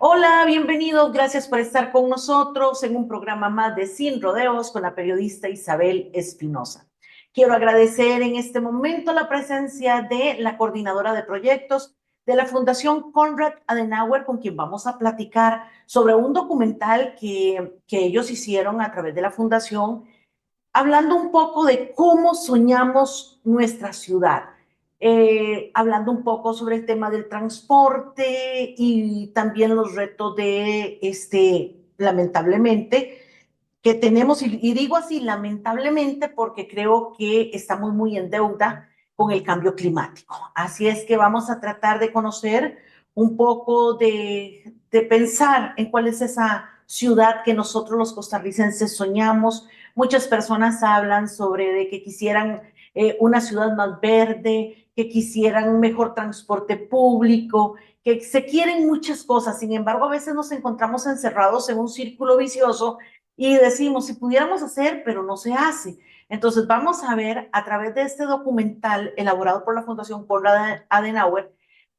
Hola, bienvenidos. Gracias por estar con nosotros en un programa más de Sin Rodeos con la periodista Isabel Espinosa. Quiero agradecer en este momento la presencia de la coordinadora de proyectos de la Fundación Konrad Adenauer, con quien vamos a platicar sobre un documental que ellos hicieron a través de la Fundación hablando un poco de cómo soñamos nuestra ciudad, hablando un poco sobre el tema del transporte y también los retos de, lamentablemente, que tenemos, y digo así, lamentablemente, porque creo que estamos muy en deuda con el cambio climático. Así es que vamos a tratar de conocer un poco de pensar en cuál es esa ciudad que nosotros los costarricenses soñamos. Muchas personas hablan sobre de que quisieran una ciudad más verde, que quisieran un mejor transporte público, que se quieren muchas cosas. Sin embargo, a veces nos encontramos encerrados en un círculo vicioso y decimos, si pudiéramos hacer, pero no se hace. Entonces, vamos a ver a través de este documental elaborado por la Fundación Konrad Adenauer,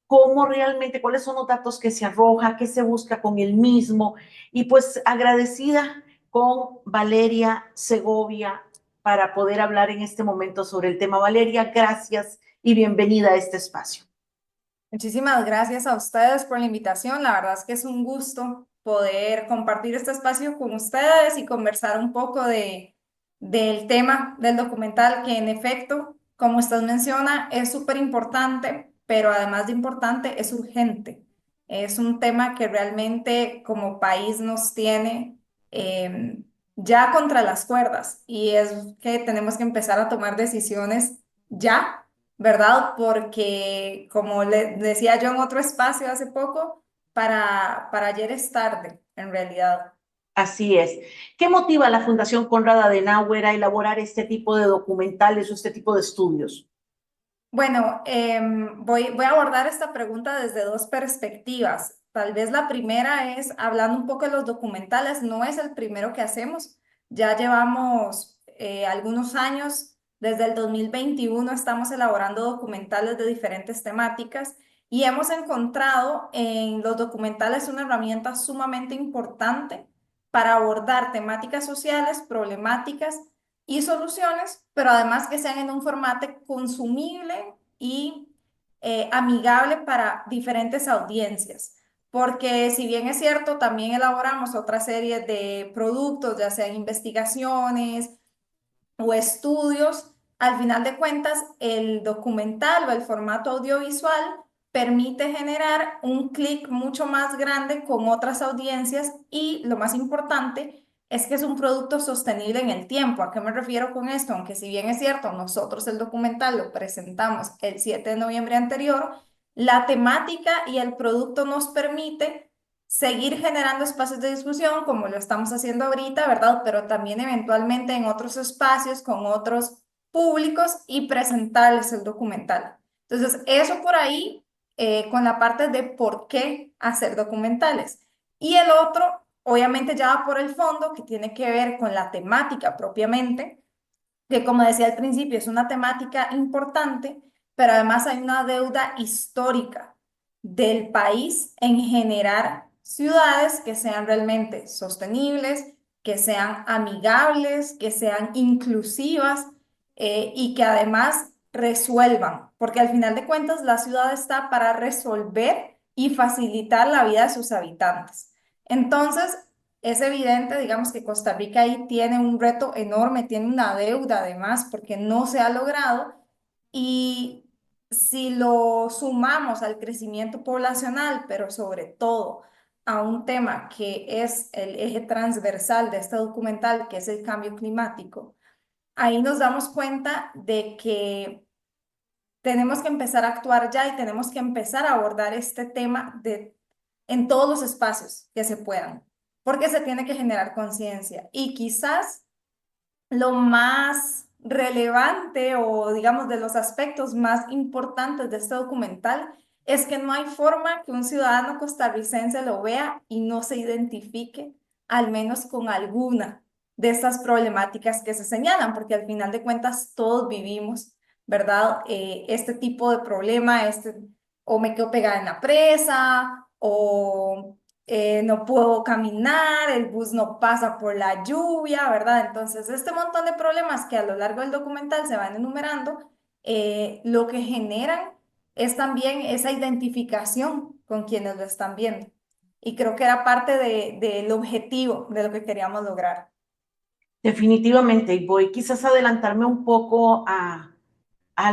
cómo realmente, cuáles son los datos que se arroja, qué se busca con el mismo. Y pues agradecida con Valeria Segovia para poder hablar en este momento sobre el tema. Valeria, gracias y bienvenida a este espacio. Muchísimas gracias a ustedes por la invitación. La verdad es que es un gusto poder compartir este espacio con ustedes y conversar un poco del tema del documental que en efecto, como usted menciona, es súper importante, pero además de importante, es urgente. Es un tema que realmente como país nos tiene eh, ya contra las cuerdas y es que tenemos que empezar a tomar decisiones ya, ¿verdad? Porque, como le decía yo en otro espacio hace poco, para ayer es tarde, en realidad. Así es. ¿Qué motiva a la Fundación Konrad Adenauer a elaborar este tipo de documentales o este tipo de estudios? Bueno, voy a abordar esta pregunta desde dos perspectivas. Tal vez la primera es hablando un poco de los documentales, no es el primero que hacemos. Ya llevamos algunos años, desde el 2021 estamos elaborando documentales de diferentes temáticas y hemos encontrado en los documentales una herramienta sumamente importante para abordar temáticas sociales, problemáticas y soluciones, pero además que sean en un formato consumible y amigable para diferentes audiencias. Porque si bien es cierto, también elaboramos otra serie de productos, ya sean investigaciones o estudios, al final de cuentas, el documental o el formato audiovisual permite generar un clic mucho más grande con otras audiencias y lo más importante es que es un producto sostenible en el tiempo. ¿A qué me refiero con esto? Aunque si bien es cierto, nosotros el documental lo presentamos el 7 de noviembre anterior, la temática y el producto nos permite seguir generando espacios de discusión como lo estamos haciendo ahorita, ¿verdad? Pero también eventualmente en otros espacios con otros públicos y presentarles el documental. Entonces, eso por ahí con la parte de por qué hacer documentales. Y el otro, obviamente ya va por el fondo, que tiene que ver con la temática propiamente, que como decía al principio, es una temática importante, pero además hay una deuda histórica del país en generar ciudades que sean realmente sostenibles, que sean amigables, que sean inclusivas y que además resuelvan, porque al final de cuentas la ciudad está para resolver y facilitar la vida de sus habitantes. Entonces, es evidente, digamos, que Costa Rica ahí tiene un reto enorme, tiene una deuda además, porque no se ha logrado. Y si lo sumamos al crecimiento poblacional, pero sobre todo a un tema que es el eje transversal de este documental, que es el cambio climático, ahí nos damos cuenta de que tenemos que empezar a actuar ya y tenemos que empezar a abordar este tema en todos los espacios que se puedan, porque se tiene que generar conciencia. Y quizás lo más relevante o digamos de los aspectos más importantes de este documental es que no hay forma que un ciudadano costarricense lo vea y no se identifique, al menos con alguna de estas problemáticas que se señalan, porque al final de cuentas todos vivimos, ¿verdad? Este tipo de problema, o me quedo pegada en la presa, o no puedo caminar, el bus no pasa por la lluvia, ¿verdad? Entonces, este montón de problemas que a lo largo del documental se van enumerando, lo que generan es también esa identificación con quienes lo están viendo. Y creo que era parte del objetivo de lo que queríamos lograr. Definitivamente, y voy quizás a adelantarme un poco a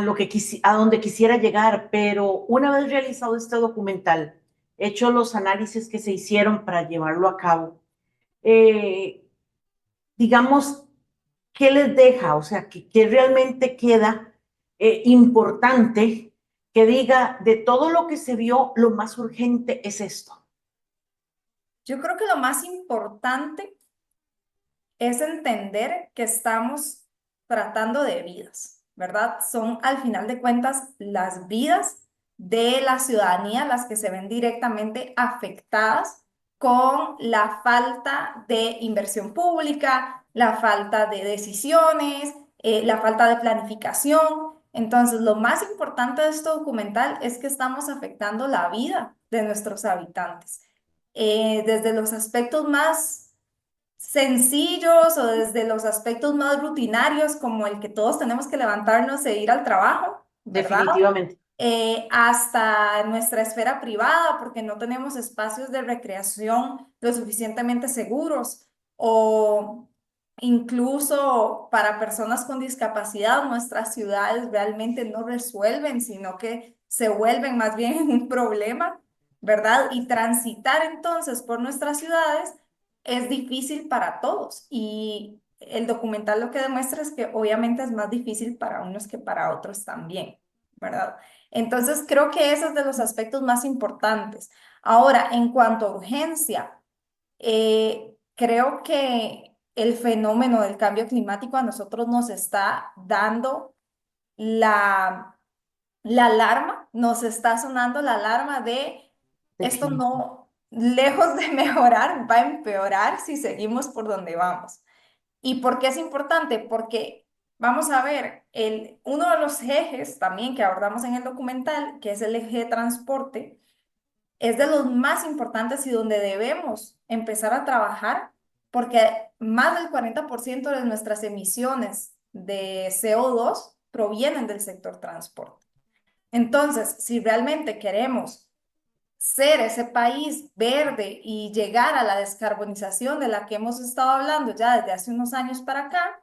lo que a donde quisiera llegar, pero una vez realizado este documental, hecho los análisis que se hicieron para llevarlo a cabo, eh, digamos, ¿qué les deja? O sea, ¿qué realmente queda importante que diga de todo lo que se vio, lo más urgente es esto? Yo creo que lo más importante es entender que estamos tratando de vidas, ¿verdad? Son al final de cuentas las vidas de la ciudadanía las que se ven directamente afectadas con la falta de inversión pública, la falta de decisiones, la falta de planificación. Entonces, lo más importante de este documental es que estamos afectando la vida de nuestros habitantes, desde los aspectos más sencillos o desde los aspectos más rutinarios, como el que todos tenemos que levantarnos e ir al trabajo, ¿verdad? Definitivamente. Hasta nuestra esfera privada, porque no tenemos espacios de recreación lo suficientemente seguros, o incluso para personas con discapacidad, nuestras ciudades realmente no resuelven, sino que se vuelven más bien un problema, ¿verdad? Y transitar entonces por nuestras ciudades es difícil para todos, y el documental lo que demuestra es que obviamente es más difícil para unos que para otros también, ¿verdad? Entonces creo que ese es de los aspectos más importantes. Ahora, en cuanto a urgencia, creo que el fenómeno del cambio climático a nosotros nos está dando la, la alarma, nos está sonando la alarma de esto Definitivo. no, lejos de mejorar, va a empeorar si seguimos por donde vamos. ¿Y por qué es importante? Porque vamos a ver, uno de los ejes también que abordamos en el documental, que es el eje de transporte, es de los más importantes y donde debemos empezar a trabajar, porque más del 40% de nuestras emisiones de CO2 provienen del sector transporte. Entonces, si realmente queremos ser ese país verde y llegar a la descarbonización de la que hemos estado hablando ya desde hace unos años para acá,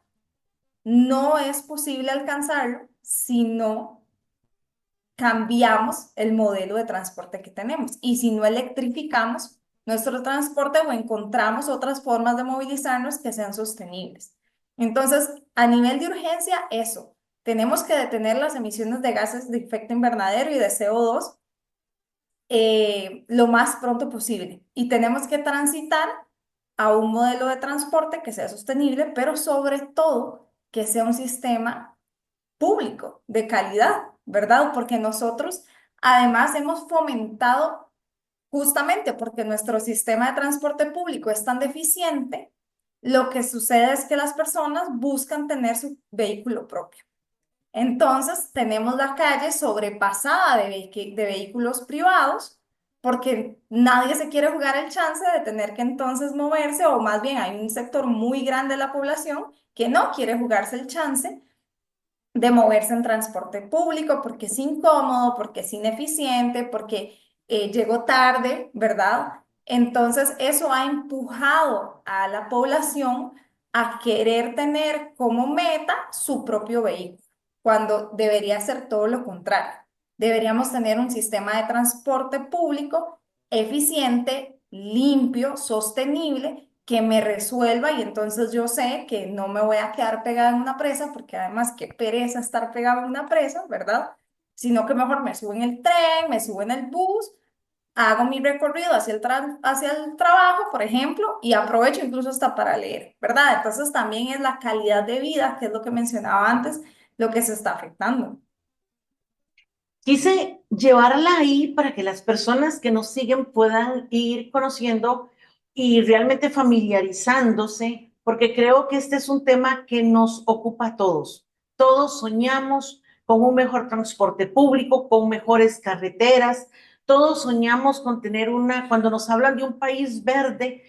no es posible alcanzarlo si no cambiamos el modelo de transporte que tenemos y si no electrificamos nuestro transporte o encontramos otras formas de movilizarnos que sean sostenibles. Entonces, a nivel de urgencia, eso, tenemos que detener las emisiones de gases de efecto invernadero y de CO2 lo más pronto posible. Y tenemos que transitar a un modelo de transporte que sea sostenible, pero sobre todo que sea un sistema público de calidad, ¿verdad? Porque nosotros además hemos fomentado, justamente porque nuestro sistema de transporte público es tan deficiente, lo que sucede es que las personas buscan tener su vehículo propio. Entonces, tenemos la calle sobrepasada de vehículos privados porque nadie se quiere jugar el chance de tener que entonces moverse, o más bien hay un sector muy grande de la población que no quiere jugarse el chance de moverse en transporte público porque es incómodo, porque es ineficiente, porque llegó tarde, ¿verdad? Entonces, eso ha empujado a la población a querer tener como meta su propio vehículo, cuando debería ser todo lo contrario. Deberíamos tener un sistema de transporte público eficiente, limpio, sostenible, que me resuelva, y entonces yo sé que no me voy a quedar pegada en una presa, porque además qué pereza estar pegada en una presa, ¿verdad? Sino que mejor me subo en el tren, me subo en el bus, hago mi recorrido hacia el trabajo, por ejemplo, y aprovecho incluso hasta para leer, ¿verdad? Entonces también es la calidad de vida, que es lo que mencionaba antes, lo que se está afectando. Quise llevarla ahí para que las personas que nos siguen puedan ir conociendo y realmente familiarizándose, porque creo que este es un tema que nos ocupa a todos. Todos soñamos con un mejor transporte público, con mejores carreteras, todos soñamos con tener cuando nos hablan de un país verde,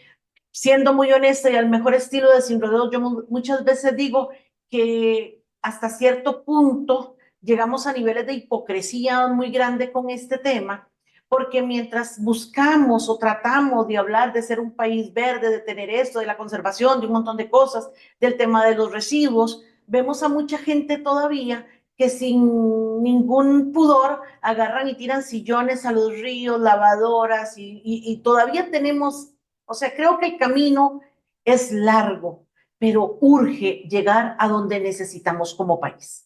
siendo muy honesta y al mejor estilo de Sin Rodeos, yo muchas veces digo que hasta cierto punto llegamos a niveles de hipocresía muy grande con este tema, porque mientras buscamos o tratamos de hablar de ser un país verde, de tener esto, de la conservación, de un montón de cosas, del tema de los residuos, vemos a mucha gente todavía que sin ningún pudor agarran y tiran sillones a los ríos, lavadoras, y todavía tenemos, o sea, creo que el camino es largo, pero urge llegar a donde necesitamos como país.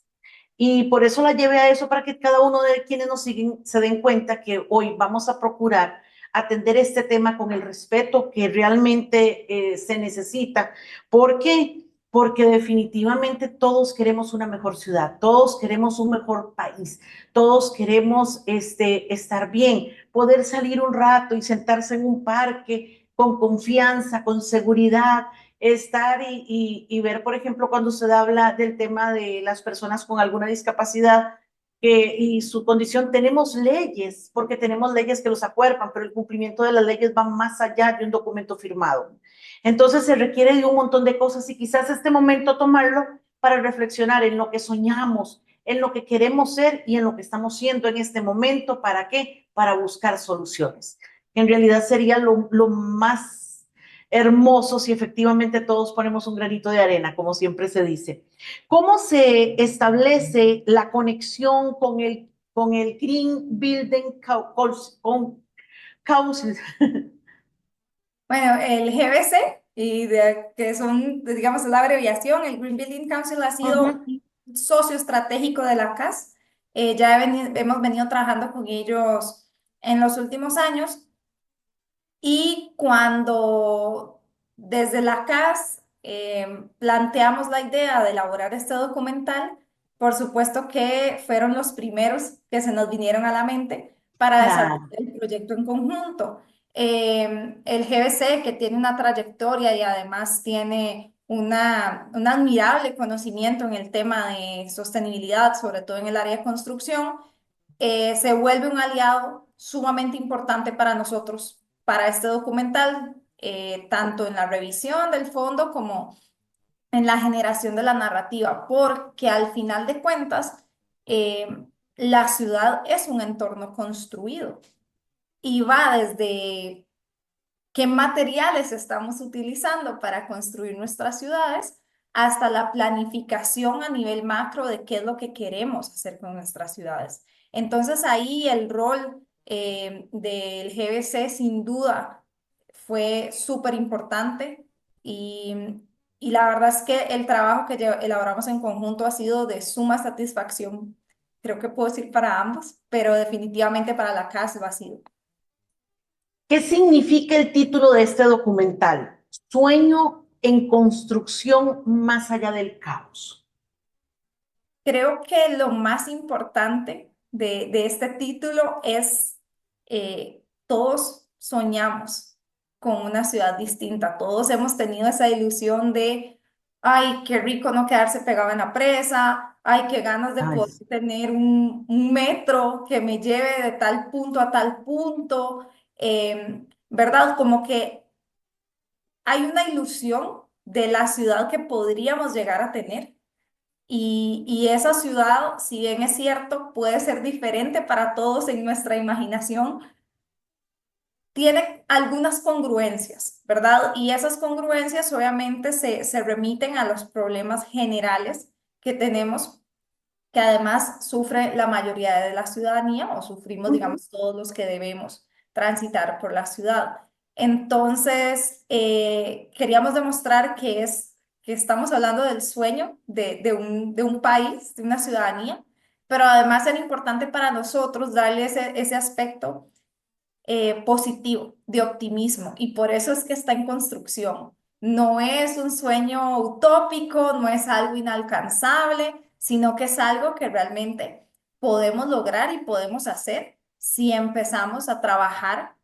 Y por eso la llevé a eso, para que cada uno de quienes nos siguen se den cuenta que hoy vamos a procurar atender este tema con el respeto que realmente se necesita. ¿Por qué? Porque definitivamente todos queremos una mejor ciudad, todos queremos un mejor país, todos queremos estar bien, poder salir un rato y sentarse en un parque con confianza, con seguridad, estar y ver, por ejemplo, cuando se habla del tema de las personas con alguna discapacidad y su condición, tenemos leyes, porque tenemos leyes que los acuerpan, pero el cumplimiento de las leyes va más allá de un documento firmado. Entonces se requiere de un montón de cosas y quizás este momento tomarlo para reflexionar en lo que soñamos, en lo que queremos ser y en lo que estamos siendo en este momento. ¿Para qué? Para buscar soluciones. En realidad sería lo más hermoso si efectivamente todos ponemos un granito de arena, como siempre se dice. ¿Cómo se establece la conexión con el Green Building Council? Bueno, el GBC, que son, digamos, la abreviación, el Green Building Council ha Uh sido -huh. un socio estratégico de la CAS. Hemos venido trabajando con ellos en los últimos años y cuando desde la CAS planteamos la idea de elaborar este documental, por supuesto que fueron los primeros que se nos vinieron a la mente para desarrollar Claro, el proyecto en conjunto. El GBC, que tiene una trayectoria y además tiene un admirable conocimiento en el tema de sostenibilidad, sobre todo en el área de construcción, se vuelve un aliado sumamente importante para nosotros, para este documental, tanto en la revisión del fondo como en la generación de la narrativa, porque al final de cuentas, eh, la ciudad es un entorno construido y va desde qué materiales estamos utilizando para construir nuestras ciudades hasta la planificación a nivel macro de qué es lo que queremos hacer con nuestras ciudades. Entonces ahí el rol del GBC sin duda fue súper importante y la verdad es que el trabajo que elaboramos en conjunto ha sido de suma satisfacción. Creo que puedo decir para ambos, pero definitivamente para la casa lo ha sido. ¿qué significa el título de este documental? Sueño en construcción más allá del caos. Creo que lo más importante de este título es todos soñamos con una ciudad distinta, todos hemos tenido esa ilusión de, ay, qué rico no quedarse pegado en la presa, ay, qué ganas de Ay, poder tener un metro que me lleve de tal punto a tal punto, ¿verdad? Como que hay una ilusión de la ciudad que podríamos llegar a tener y esa ciudad, si bien es cierto, puede ser diferente para todos en nuestra imaginación, tiene algunas congruencias, ¿verdad? Y esas congruencias obviamente se remiten a los problemas generales que tenemos, que además sufre la mayoría de la ciudadanía o sufrimos, uh-huh. digamos, todos los que debemos transitar por la ciudad. Entonces, queríamos demostrar que estamos hablando del sueño de un país, de una ciudadanía, pero además era importante para nosotros darle ese aspecto positivo, de optimismo, y por eso es que está en construcción. No es un sueño utópico, no es algo inalcanzable, sino que es algo que realmente podemos lograr y podemos hacer si empezamos a trabajar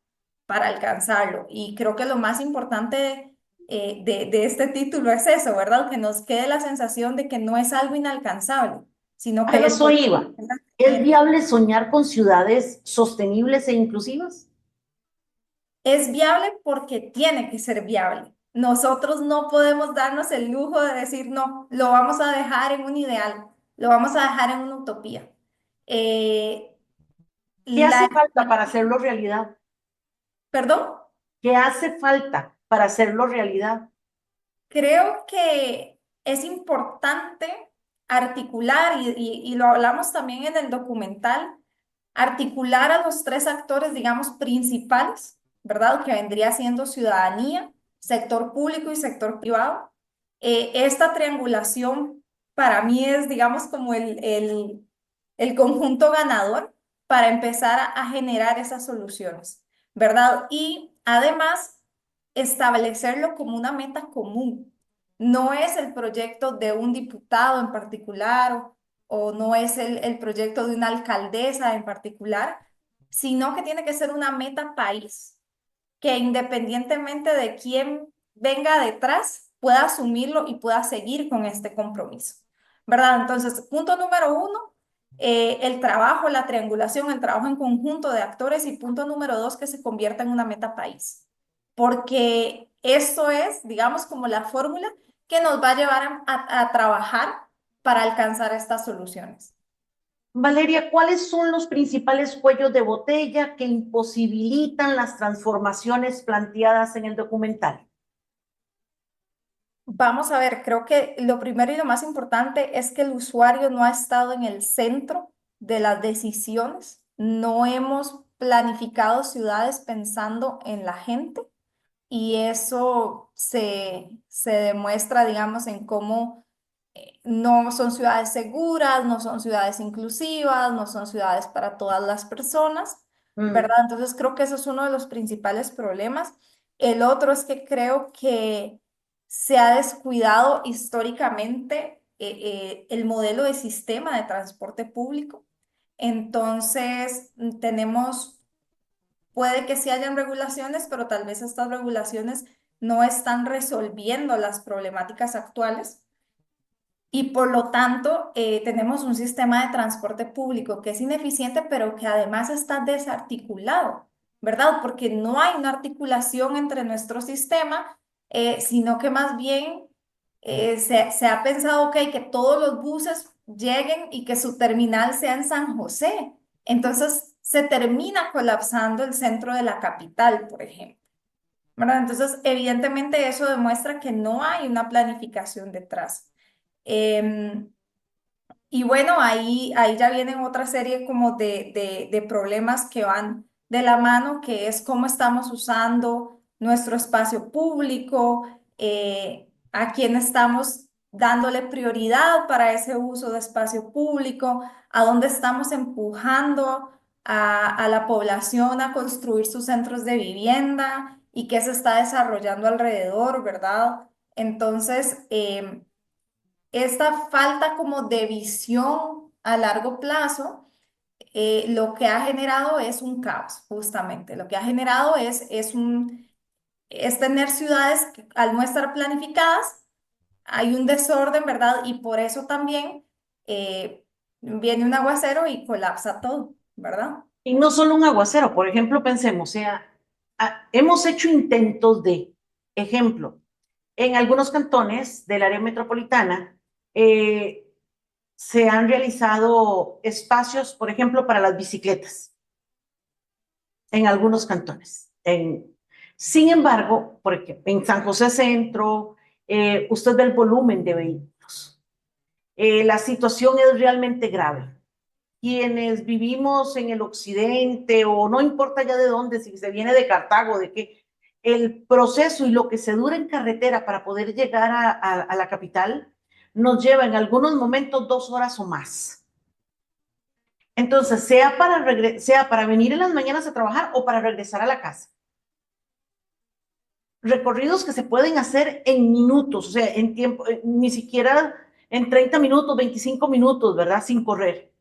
para alcanzarlo. Y creo que lo más importante de este título es eso, ¿verdad? Que nos quede la sensación de que no es algo inalcanzable, sino A que los eso gobiernos iba. tengan que ¿Es tener. viable soñar con ciudades sostenibles e inclusivas? Es viable porque tiene que ser viable. Nosotros no podemos darnos el lujo de decir, no, lo vamos a dejar en un ideal, lo vamos a dejar en una utopía. Eh, ¿Qué la, hace falta para hacerlo realidad? Perdón, ¿Qué hace falta para hacerlo realidad? creo que es importante articular, y lo hablamos también en el documental, articular a los tres actores, digamos, principales, ¿verdad? Que vendría siendo ciudadanía, sector público y sector privado. Esta triangulación para mí es, digamos, como el conjunto ganador para empezar a generar esas soluciones, ¿verdad? Y además, establecerlo como una meta común. No es el proyecto de un diputado en particular o no es el proyecto de una alcaldesa en particular, sino que tiene que ser una meta país, que independientemente de quién venga detrás, pueda asumirlo y pueda seguir con este compromiso, ¿verdad? Entonces, punto número uno, el trabajo, la triangulación, el trabajo en conjunto de actores y punto número dos, que se convierta en una meta país, porque esto es, digamos, como la fórmula que nos va a llevar a trabajar para alcanzar estas soluciones. Valeria, ¿cuáles son los principales cuellos de botella que imposibilitan las transformaciones planteadas en el documental? Vamos a ver, creo que lo primero y lo más importante es que el usuario no ha estado en el centro de las decisiones. No hemos planificado ciudades pensando en la gente y eso se demuestra, digamos, en cómo no son ciudades seguras, no son ciudades inclusivas, no son ciudades para todas las personas, Mm, ¿verdad? Entonces creo que eso es uno de los principales problemas. El otro es que creo que se ha descuidado históricamente el modelo de sistema de transporte público. Entonces, tenemos, puede que sí hayan regulaciones, pero tal vez estas regulaciones no están resolviendo las problemáticas actuales. Y por lo tanto, tenemos un sistema de transporte público que es ineficiente, pero que además está desarticulado, ¿verdad? Porque no hay una articulación entre nuestro sistema, sino que más bien se ha pensado, ok, que todos los buses lleguen y que su terminal sea en San José. Entonces, se termina colapsando el centro de la capital, por ejemplo, ¿verdad? Entonces, evidentemente eso demuestra que no hay una planificación detrás. Em, y bueno, ahí ya vienen otra serie como de problemas que van de la mano, que es cómo estamos usando nuestro espacio público, a quién estamos dándole prioridad para ese uso de espacio público, a dónde estamos empujando a la población a construir sus centros de vivienda y qué se está desarrollando alrededor, ¿verdad? Entonces, esta falta como de visión a largo plazo, lo que ha generado es un caos, justamente. Lo que ha generado es tener ciudades que al no estar planificadas, hay un desorden, ¿verdad? Y por eso también viene un aguacero y colapsa todo, ¿verdad? Y no solo un aguacero, por ejemplo, pensemos, o sea, hemos hecho intentos de, ejemplo, en algunos cantones del área metropolitana eh, se han realizado espacios, por ejemplo, para las bicicletas, en algunos cantones. Sin embargo, porque en San José Centro, usted ve el volumen de vehículos. La situación es realmente grave. Quienes vivimos en el occidente o no importa ya de dónde, si se viene de Cartago, de que el proceso y lo que se dura en carretera para poder llegar a la capital nos lleva en algunos momentos 2 horas o más. Entonces, sea para venir en las mañanas a trabajar o para regresar a la casa. Recorridos que se pueden hacer en minutos, o sea, en tiempo, ni siquiera en 30 minutos, 25 minutos, ¿verdad? Sin correr.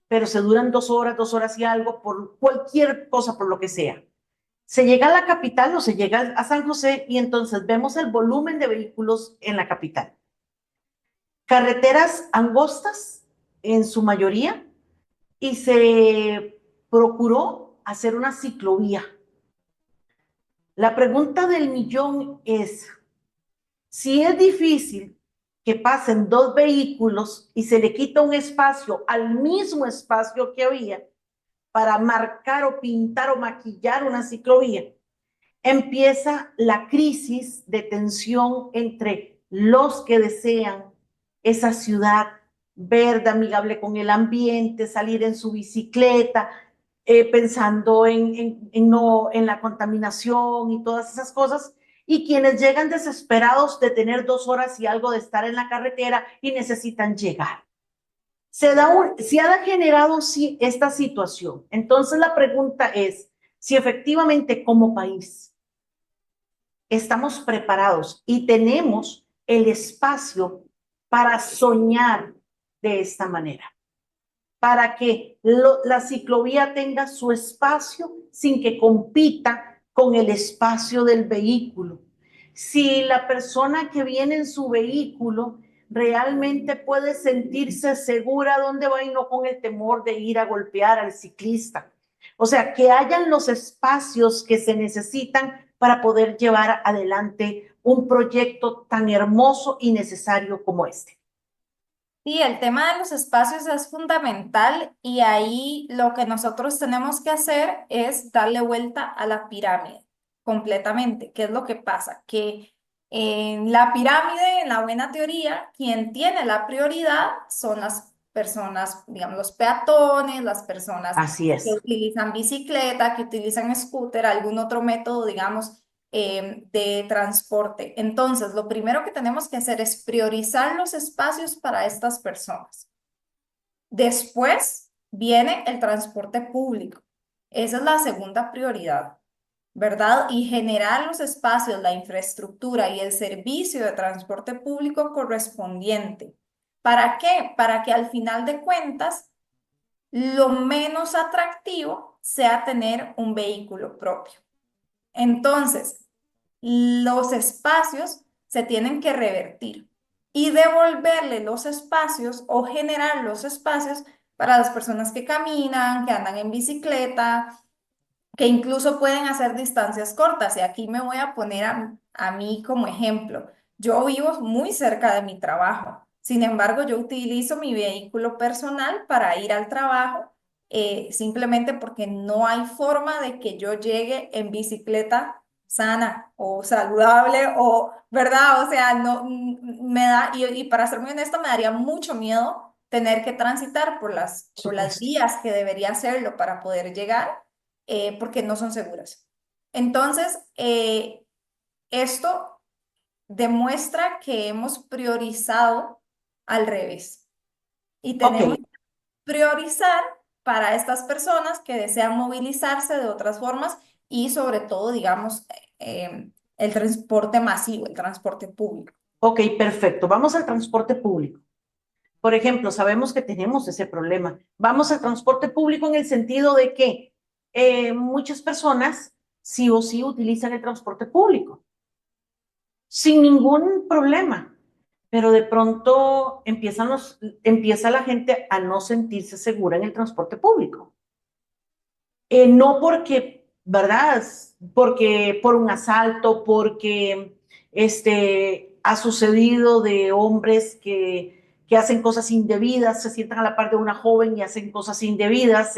Pero se duran 2 horas, 2 horas y algo por cualquier cosa, por lo que sea. Se llega a la capital o se llega a San José y entonces vemos el volumen de vehículos en la capital. Carreteras angostas, en su mayoría, y se procuró hacer una ciclovía. La pregunta del millón es, si es difícil que pasen dos vehículos y se le quita un espacio al mismo espacio que había para marcar o pintar o maquillar una ciclovía, empieza la crisis de tensión entre los que desean esa ciudad verde, amigable con el ambiente, salir en su bicicleta, pensando no, en la contaminación y todas esas cosas, y quienes llegan desesperados de tener 2 horas y algo de estar en la carretera y necesitan llegar. Se ha generado sí, esta situación. Entonces la pregunta es si efectivamente como país estamos preparados y tenemos el espacio para soñar de esta manera, para que la ciclovía tenga su espacio sin que compita con el espacio del vehículo. Si la persona que viene en su vehículo realmente puede sentirse segura dónde va y no con el temor de ir a golpear al ciclista. O sea, que hayan los espacios que se necesitan para poder llevar adelante un proyecto tan hermoso y necesario como este. Sí, el tema de los espacios es fundamental y ahí lo que nosotros tenemos que hacer es darle vuelta a la pirámide completamente. ¿Qué es lo que pasa? Que en la pirámide, en la buena teoría, quien tiene la prioridad son las personas, digamos, los peatones, las personas Así que es. utilizan bicicleta, que utilizan scooter, algún otro método, digamos, de transporte. Entonces, lo primero que tenemos que hacer es priorizar los espacios para estas personas. Después viene el transporte público. Esa es la segunda prioridad, ¿verdad? Y generar los espacios, la infraestructura y el servicio de transporte público correspondiente. ¿Para qué? Para que al final de cuentas lo menos atractivo sea tener un vehículo propio. Entonces, los espacios se tienen que revertir y devolverle los espacios o generar los espacios para las personas que caminan, que andan en bicicleta, que incluso pueden hacer distancias cortas. Y aquí me voy a poner a mí como ejemplo. Yo vivo muy cerca de mi trabajo. Sin embargo, yo utilizo mi vehículo personal para ir al trabajo, simplemente porque no hay forma de que yo llegue en bicicleta sana o saludable o, ¿verdad? O sea, no me da, y para ser muy honesta, me daría mucho miedo tener que transitar por las Supuesto. vías que debería hacerlo para poder llegar, porque no son seguras. Entonces, esto demuestra que hemos priorizado al revés y Ok, tenemos que priorizar para estas personas que desean movilizarse de otras formas y sobre todo, digamos, el transporte masivo, el transporte público. ok, perfecto. Vamos al transporte público. Por ejemplo, sabemos que tenemos ese problema. Vamos al transporte público en el sentido de que muchas personas sí o sí utilizan el transporte público sin ningún problema, pero de pronto empieza la gente a no sentirse segura en el transporte público. No porque, ¿verdad? Porque por un asalto, porque ha sucedido de hombres que hacen cosas indebidas, se sientan a la par de una joven y hacen cosas indebidas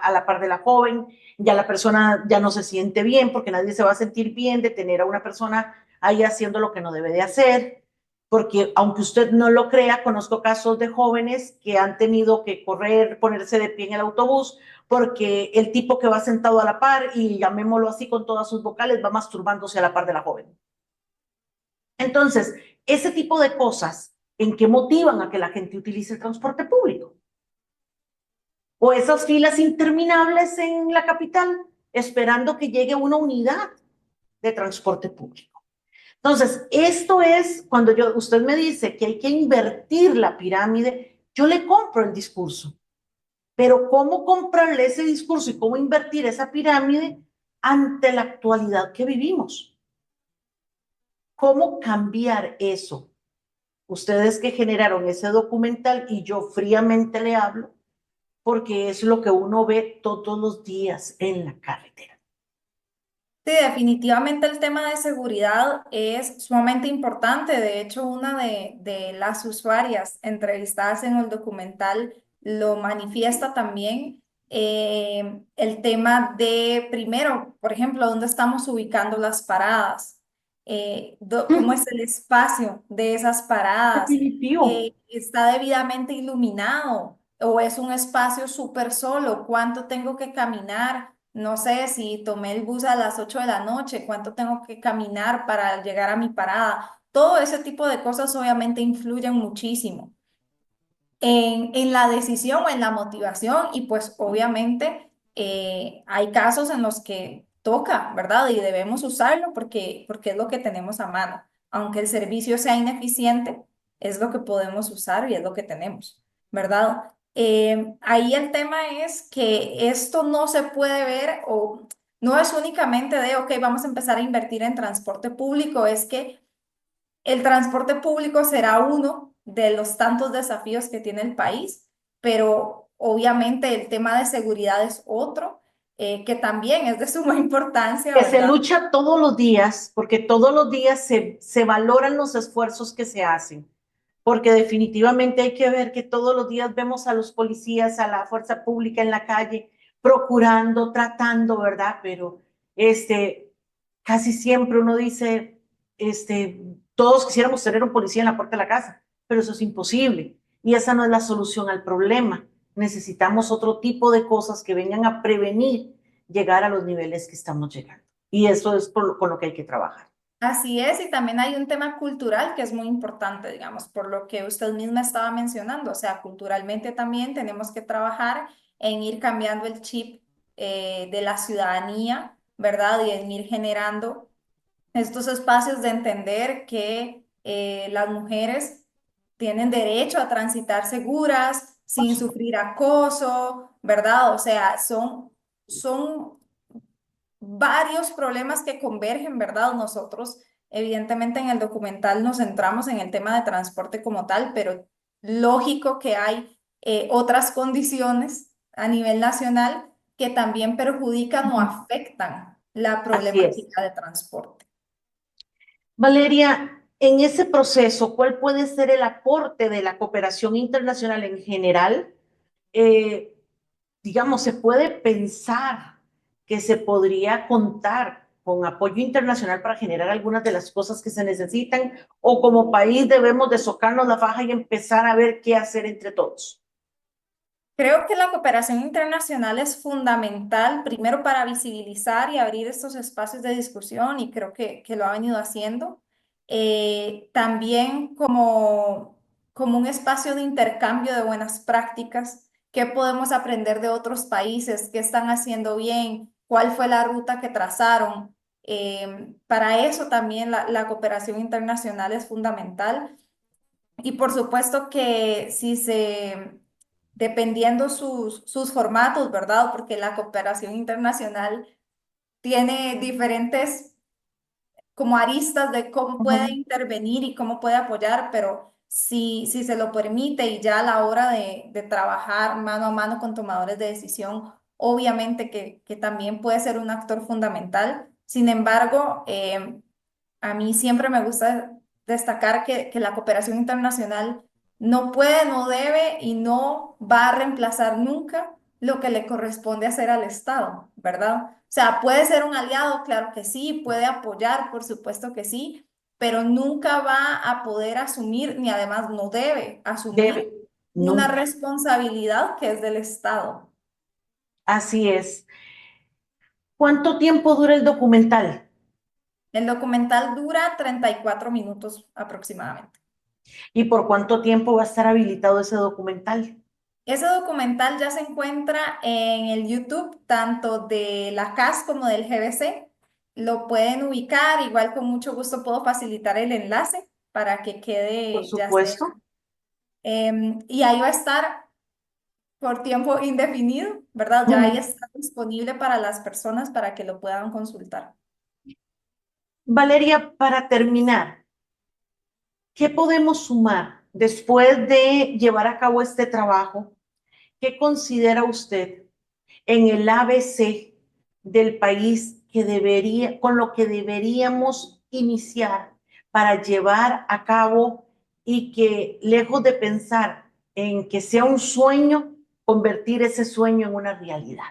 a la par de la joven, ya la persona ya no se siente bien porque nadie se va a sentir bien de tener a una persona ahí haciendo lo que no debe de hacer, porque aunque usted no lo crea, conozco casos de jóvenes que han tenido que correr, ponerse de pie en el autobús porque el tipo que va sentado a la par, y llamémoslo así con todas sus vocales, va masturbándose a la par de la joven. Entonces, ese tipo de cosas, ¿en qué motivan a que la gente utilice el transporte público? O esas filas interminables en la capital, esperando que llegue una unidad de transporte público. Entonces, esto es cuando usted me dice que hay que invertir la pirámide, yo le compro el discurso. Pero ¿cómo comprarle ese discurso y cómo invertir esa pirámide ante la actualidad que vivimos? ¿Cómo cambiar eso? ustedes que generaron ese documental y yo fríamente le hablo porque es lo que uno ve todos los días en la carretera. Sí, definitivamente el tema de seguridad es sumamente importante. De hecho, una de las usuarias entrevistadas en el documental lo manifiesta también. El tema de, primero, por ejemplo, dónde estamos ubicando las paradas. Cómo es el espacio de esas paradas. Definitivo. ¿Está debidamente iluminado o es un espacio súper solo? ¿Cuánto tengo que caminar? No sé si tomé el bus a las 8 de la noche, cuánto tengo que caminar para llegar a mi parada. Todo ese tipo de cosas obviamente influyen muchísimo en la decisión o en la motivación y pues obviamente hay casos en los que toca, ¿verdad? Y debemos usarlo porque es lo que tenemos a mano. Aunque el servicio sea ineficiente, es lo que podemos usar y es lo que tenemos, ¿verdad? Ahí el tema es que esto no se puede ver o no es únicamente de, ok, vamos a empezar a invertir en transporte público, es que el transporte público será uno de los tantos desafíos que tiene el país, pero obviamente el tema de seguridad es otro, que también es de suma importancia, Que se ¿verdad? lucha todos los días, porque todos los días se valoran los esfuerzos que se hacen, porque definitivamente hay que ver que todos los días vemos a los policías, a la fuerza pública en la calle, procurando, tratando, ¿verdad? Pero casi siempre uno dice, todos quisiéramos tener un policía en la puerta de la casa, pero eso es imposible. Y esa no es la solución al problema. Necesitamos otro tipo de cosas que vengan a prevenir llegar a los niveles que estamos llegando. Y eso es con lo que hay que trabajar. Así es, y también hay un tema cultural que es muy importante, digamos, por lo que usted misma estaba mencionando, o sea, culturalmente también tenemos que trabajar en ir cambiando el chip de la ciudadanía, ¿verdad? Y en ir generando estos espacios de entender que las mujeres tienen derecho a transitar seguras, sin sufrir acoso, ¿verdad? O sea, son varios problemas que convergen, ¿verdad? Nosotros, evidentemente, en el documental nos centramos en el tema de transporte como tal, pero lógico que hay otras condiciones a nivel nacional que también perjudican o afectan la Así es. problemática de transporte. Valeria, en ese proceso, ¿cuál puede ser el aporte de la cooperación internacional en general? Eh, digamos, se puede pensar que se podría contar con apoyo internacional para generar algunas de las cosas que se necesitan, o como país debemos de socarnos la faja y empezar a ver qué hacer entre todos. Creo que la cooperación internacional es fundamental, primero para visibilizar y abrir estos espacios de discusión, y creo que lo ha venido haciendo. También como un espacio de intercambio de buenas prácticas, qué podemos aprender de otros países, qué están haciendo bien, cuál fue la ruta que trazaron. Para eso también la cooperación internacional es fundamental. Y por supuesto que si se, dependiendo sus formatos, ¿verdad? Porque la cooperación internacional tiene diferentes como aristas de cómo puede Ujú. intervenir y cómo puede apoyar, pero si se lo permite y ya a la hora de trabajar mano a mano con tomadores de decisión, obviamente que también puede ser un actor fundamental. Sin embargo, a mí siempre me gusta destacar que la cooperación internacional no puede, no debe y no va a reemplazar nunca lo que le corresponde hacer al Estado, ¿verdad? O sea, puede ser un aliado, claro que sí, puede apoyar, por supuesto que sí, pero nunca va a poder asumir, ni además no debe asumir Debe, una nunca. responsabilidad que es del Estado. Así es. ¿Cuánto tiempo dura el documental? El documental dura 34 minutos aproximadamente. ¿Y por cuánto tiempo va a estar habilitado ese documental? Ese documental ya se encuentra en el YouTube, tanto de la CAS como del GBC. Lo pueden ubicar, igual con mucho gusto puedo facilitar el enlace para que Por quede ya sea. supuesto. Y ahí va a estar por tiempo indefinido, ¿verdad? Ya ahí Mm. está disponible para las personas para que lo puedan consultar. Valeria, para terminar, ¿Qué podemos sumar después de llevar a cabo este trabajo? ¿Qué considera usted en el ABC del país que debería, con lo que deberíamos iniciar para llevar a cabo y que, lejos de pensar en que sea un sueño, convertir ese sueño en una realidad?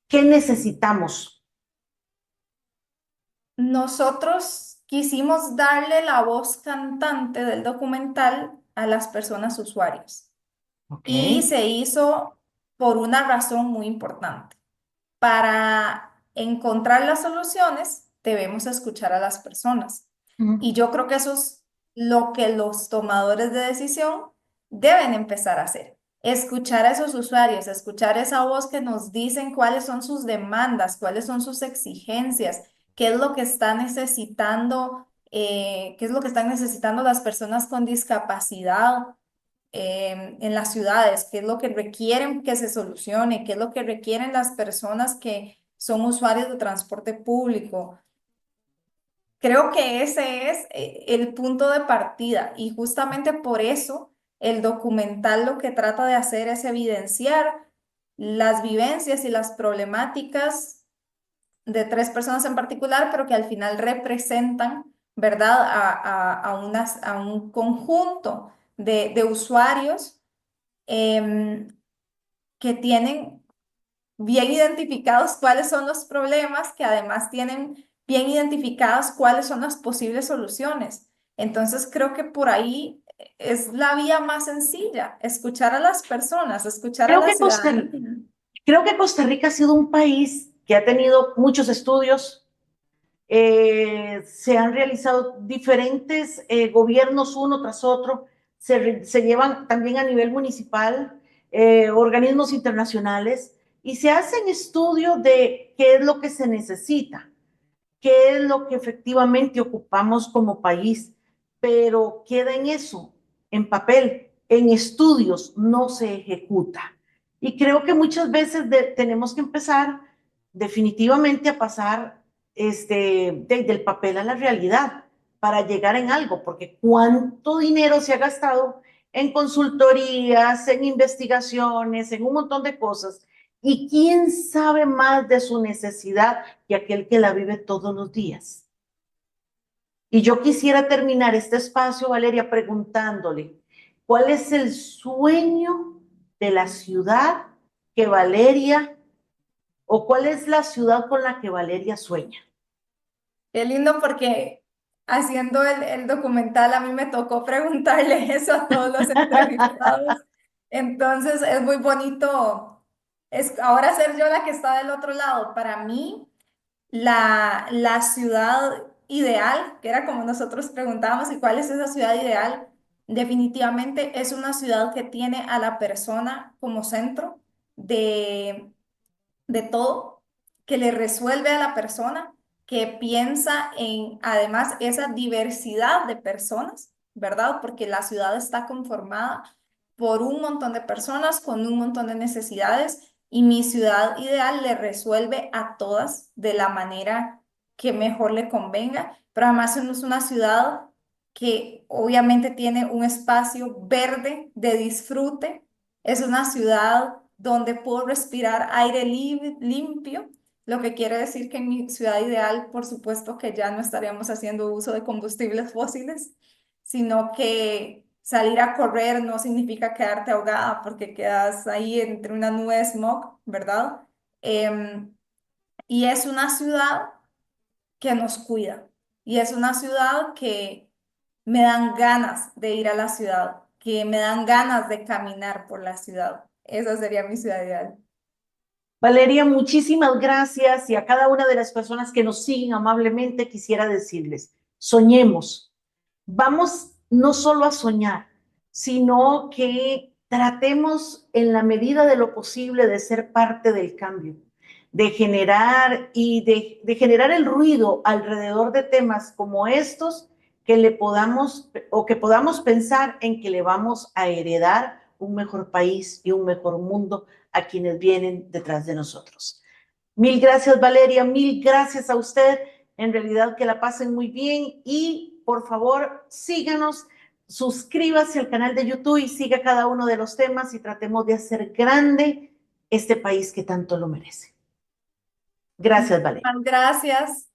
¿Qué necesitamos? Nosotros quisimos darle la voz cantante del documental a las personas usuarias Ok. y se hizo por una razón muy importante. Para encontrar las soluciones, debemos escuchar a las personas. Mm. Y yo creo que eso es lo que los tomadores de decisión deben empezar a hacer. Escuchar a esos usuarios, escuchar esa voz que nos dicen cuáles son sus demandas, cuáles son sus exigencias, qué es lo que está necesitando, qué es lo que están necesitando las personas con discapacidad en las ciudades, qué es lo que requieren que se solucione, qué es lo que requieren las personas que son usuarios de transporte público. Creo que ese es el punto de partida y justamente por eso el documental lo que trata de hacer es evidenciar las vivencias y las problemáticas de tres personas en particular, pero que al final representan, ¿verdad?, a un conjunto de usuarios em, que tienen bien identificados cuáles son los problemas, que además tienen bien identificadas cuáles son las posibles soluciones. Entonces creo que por ahí es la vía más sencilla, escuchar a las personas, escuchar a Creo la que Costa, ciudadanía. creo que Costa Rica ha sido un país que ha tenido muchos estudios. Se han realizado diferentes gobiernos uno tras otro, se llevan también a nivel municipal, organismos internacionales, y se hacen estudios de qué es lo que se necesita, qué es lo que efectivamente ocupamos como país, pero queda en eso, en papel, en estudios, no se ejecuta. Y creo que muchas veces tenemos que empezar definitivamente a pasar del papel a la realidad para llegar en algo, porque cuánto dinero se ha gastado en consultorías, en investigaciones, en un montón de cosas, y quién sabe más de su necesidad que aquel que la vive todos los días. Y yo quisiera terminar este espacio, Valeria, preguntándole, ¿cuál es el sueño de la ciudad que Valeria, o cuál es la ciudad con la que Valeria sueña? Qué lindo porque haciendo el documental a mí me tocó preguntarle eso a todos los entrevistados. Entonces es muy bonito ahora ser yo la que está del otro lado. Para mí, la ciudad ideal, que era como nosotros preguntábamos, ¿y cuál es esa ciudad ideal? Definitivamente es una ciudad que tiene a la persona como centro de de todo, que le resuelve a la persona, que piensa en además esa diversidad de personas, ¿verdad? Porque la ciudad está conformada por un montón de personas con un montón de necesidades y mi ciudad ideal le resuelve a todas de la manera que mejor le convenga, pero además es una ciudad que obviamente tiene un espacio verde de disfrute, es una ciudad donde puedo respirar aire limpio, lo que quiere decir que en mi ciudad ideal, por supuesto que ya no estaríamos haciendo uso de combustibles fósiles, sino que salir a correr no significa quedarte ahogada porque quedas ahí entre una nube de smog, ¿verdad? Em, y es una ciudad que nos cuida. Y es una ciudad que me dan ganas de ir a la ciudad, que me dan ganas de caminar por la ciudad. Esa sería mi ciudad ideal. Valeria, muchísimas gracias, y a cada una de las personas que nos siguen amablemente quisiera decirles, soñemos, vamos no solo a soñar, sino que tratemos en la medida de lo posible de ser parte del cambio, de generar de generar el ruido alrededor de temas como estos, que le podamos o que podamos pensar en que le vamos a heredar un mejor país y un mejor mundo a quienes vienen detrás de nosotros. Mil gracias, Valeria, mil gracias a usted. En realidad que la pasen muy bien y por favor, síganos, suscríbase al canal de YouTube y siga cada uno de los temas y tratemos de hacer grande este país que tanto lo merece. Gracias, Valeria. Gracias.